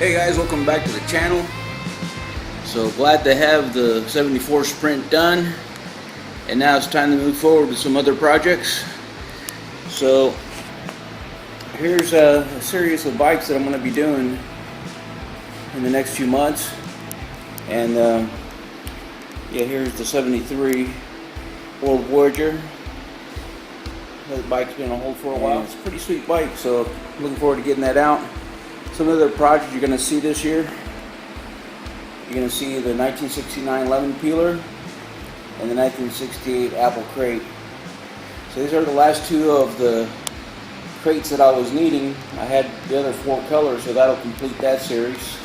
Hey guys, welcome back to the channel. So glad to have the 74 Sprint done, and now it's time to move forward with some other projects. So here's a series of bikes that I'm going to be doing in the next few months. And yeah, here's the 73 World Voyageur. That bike's been on hold for a while. It's a pretty sweet bike, so I'm looking forward to getting that out. Some other projects you're going to see this year. You're going to see the 1969 Lemon Peeler and the 1968 Apple Crate. So these are the last two of the crates that I was needing. I had the other four colors, so that'll complete that series.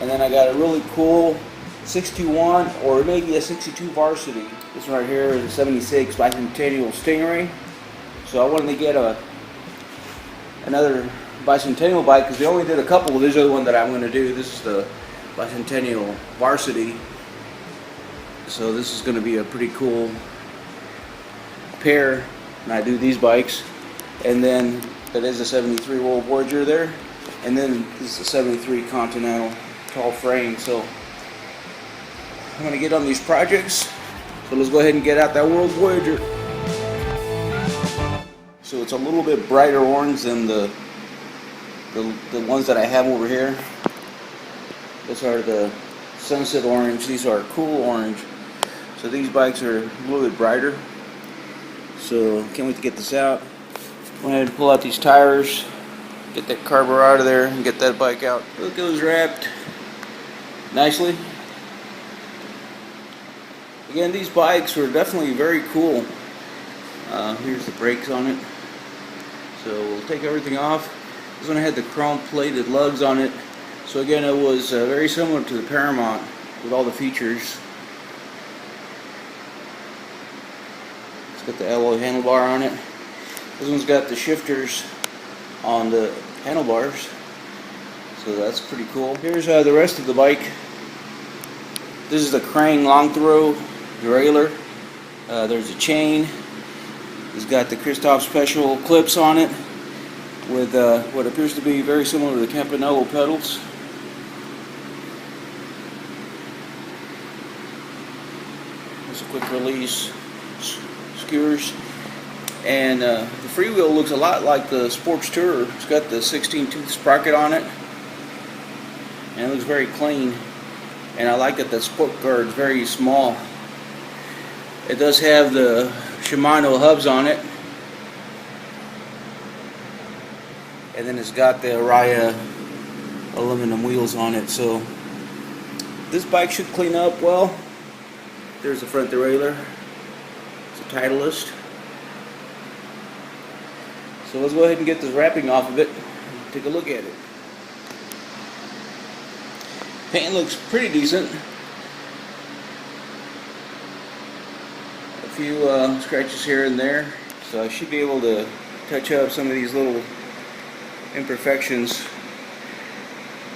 And then I got a really cool 61 or maybe a 62 Varsity. This one right here is a 76 Bicentennial Stingray. So I wanted to get another Bicentennial bike because they only did a couple. This is the one that I'm going to do. This is the Bicentennial Varsity. So this is going to be a pretty cool pair when I do these bikes. And then that is a 73 World Voyageur there. And then this is a 73 Continental tall frame. So I'm going to get on these projects. So let's go ahead and get out that World Voyageur. So it's a little bit brighter orange than the ones that I have over here. These are the Sunset Orange. These are Cool Orange. So these bikes are a little bit brighter. So can't wait to get this out. Go ahead and pull out these tires, get that carburetor out of there, and get that bike out. Look, it was wrapped nicely. Again, these bikes were definitely very cool. Here's the brakes on it. So we'll take everything off. This one had the chrome plated lugs on it. So again, it was very similar to the Paramount with all the features. It's got the alloy handlebar on it. This one's got the shifters on the handlebars. So that's pretty cool. Here's the rest of the bike. This is the Krang long throw derailleur. There's a chain. It's got the Christoph Special clips on it with what appears to be very similar to the Campanello pedals. There's a quick release skewers. And the freewheel looks a lot like the Sports Tourer. It's got the 16-tooth sprocket on it. And it looks very clean. And I like that the sport guard is very small. It does have the Shimano hubs on it. And then it's got the Araya aluminum wheels on it. So this bike should clean up well. There's the front derailleur. It's a Titlist. So let's go ahead and get this wrapping off of it. Take a look at it. Paint looks pretty decent. A few scratches here and there. So I should be able to touch up some of these little imperfections.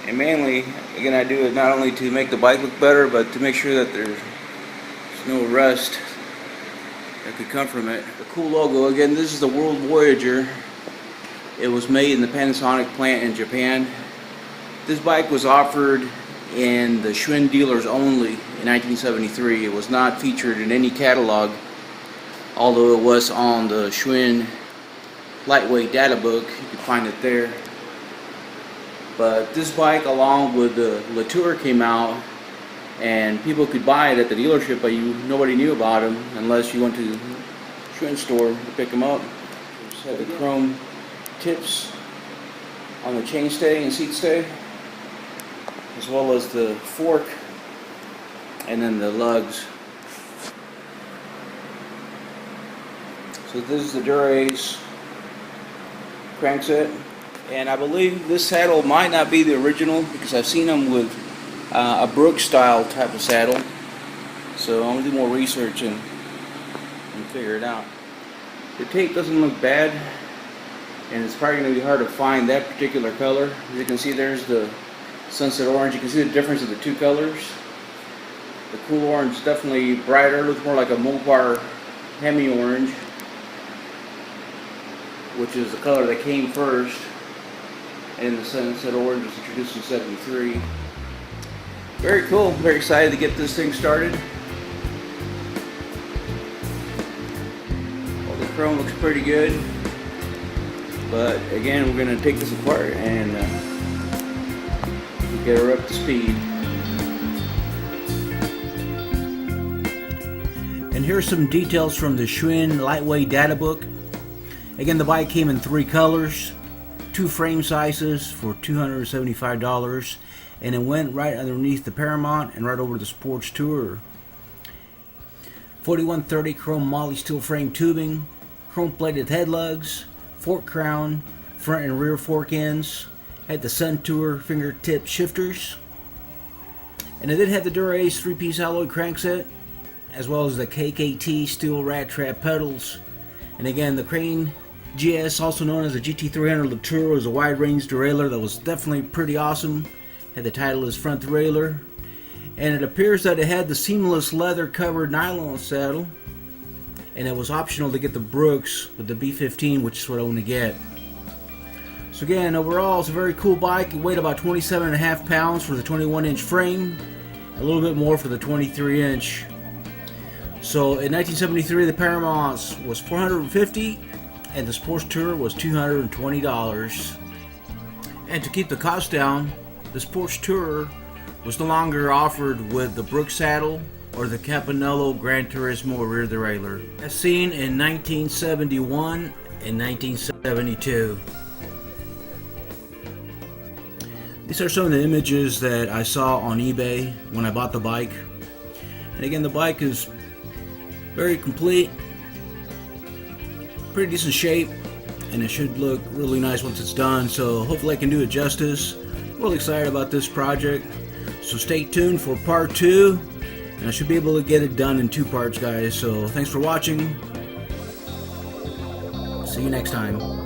And mainly, again, I do it not only to make the bike look better, but to make sure that there's no rust that could come from it. The cool logo, again, this is the World Voyageur. It was made in the Panasonic plant in Japan. This bike was offered in the Schwinn dealers only in 1973. It was not featured in any catalog, although it was on the Schwinn lightweight data book. You can find it there. But this bike, along with the Latour, came out, and people could buy it at the dealership, but nobody knew about them unless you went to the Schwinn store to pick them up. Just had the chrome tips on the chainstay and seat stay, as well as the fork, and then the lugs. So this is the Dura-Ace crankset, and I believe this saddle might not be the original because I've seen them with a Brooks style type of saddle. So I'm gonna do more research and figure it out. The tape doesn't look bad, and it's probably going to be hard to find that particular color. As you can see, there's the Sunset Orange. You can see the difference of the two colors. The Cool Orange is definitely brighter, looks more like a Mopar Hemi Orange, which is the color that came first. and the Sunset Orange was introduced in '73. Very cool. Very excited to get this thing started. Well, the chrome looks pretty good, but again, we're going to take this apart and get her up to speed. And here's some details from the Schwinn lightweight data book. Again, the bike came in 3 colors, 2 frame sizes for $275, and it went right underneath the Paramount and right over the Sports Tourer. 4130 chrome-moly steel frame tubing, chrome-plated head lugs, fork crown, front and rear fork ends, had the Sun Tour fingertip shifters, and it did have the Dura-Ace 3-piece alloy crankset, as well as the KKT steel rat trap pedals. And again, the Crane GS, also known as the GT-300 Latour, was a wide-range derailleur that was definitely pretty awesome. Had the Titlist front derailleur, and it appears that it had the seamless leather-covered nylon saddle, and it was optional to get the Brooks with the B15, which is what I want to get. So again, overall, it's a very cool bike. It weighed about 27.5 pounds for the 21-inch frame, a little bit more for the 23-inch. So in 1973, the Paramount was $450, and the Sports Tourer was $220. And to keep the cost down, the Sports Tourer was no longer offered with the Brooks saddle or the Campanello Gran Turismo rear derailleur, as seen in 1971 and 1972. These are some of the images that I saw on eBay when I bought the bike. And again, the bike is very complete, pretty decent shape, and it should look really nice once it's done. So hopefully I can do it justice. Really excited about this project. So stay tuned for part 2, and I should be able to get it done in 2 parts, guys. So thanks for watching. See you next time.